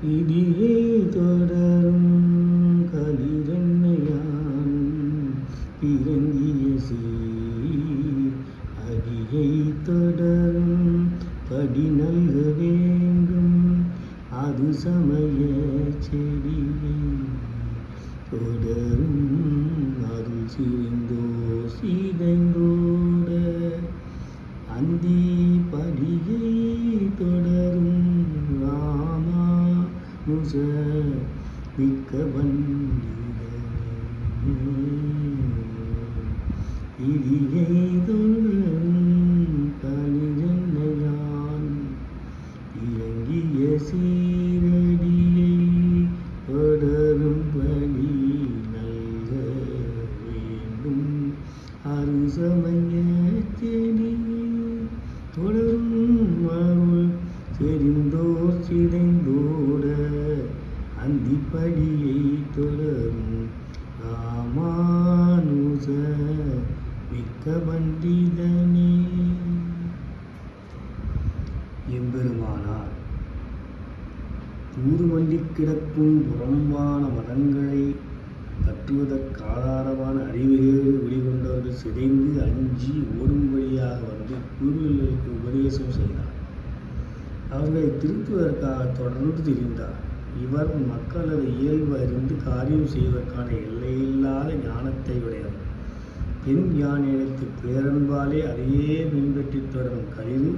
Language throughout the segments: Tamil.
இடியை தொடரும் களிரென்னையான் இறங்கிய சீர் அடியை தொடரும் படி நல்க வேண்டும் அது சமய செடியை தொடரும் அருள் சிரிந்தோ சீதைந்தோட அந்தி படியை தொடரும் ராமானுஜ மிக்க வண்டிதனே இடியை தொடரும் களிரென்னையான் இறங்கிய சீரடியை தொடரும் படி நல்க வேண்டும் அருசமய செடியை தொடரும் அருள் தெரிந்தோர் சிதைந்தோட அந்திப்படியை தொடரும் ராமானுஜ மிக்க பண்டிதனே. எம்பெருமானார் தூதுமண்டி கிடக்கும் புறம்பான மதங்களை கட்டுவதற்காதாரமான அறிவுகேடு வெளிகொண்டவர்கள் சிதைந்து அஞ்சி ஓடும்படியாக வந்து பூர்வீகர்களுக்கு உபதேசம் செய்தார். அவர்களை திருத்துவதற்காக தொடர்ந்து திரிந்தார். இவர் மக்களது இயல்பு அறிந்து காரியம் செய்வதற்கான எல்லையில்லாத ஞானத்தை உடையவர். பெண் யானையடைத்து பேரன்பாலே அதையே பின்பற்றி தொடரும் கயிறு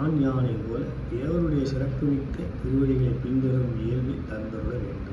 ஆண் யானை போல தேவருடைய சிறப்புமிக்க திருவடிகளை பின்தொடரும் இயல்பை தந்தருட வேண்டும்.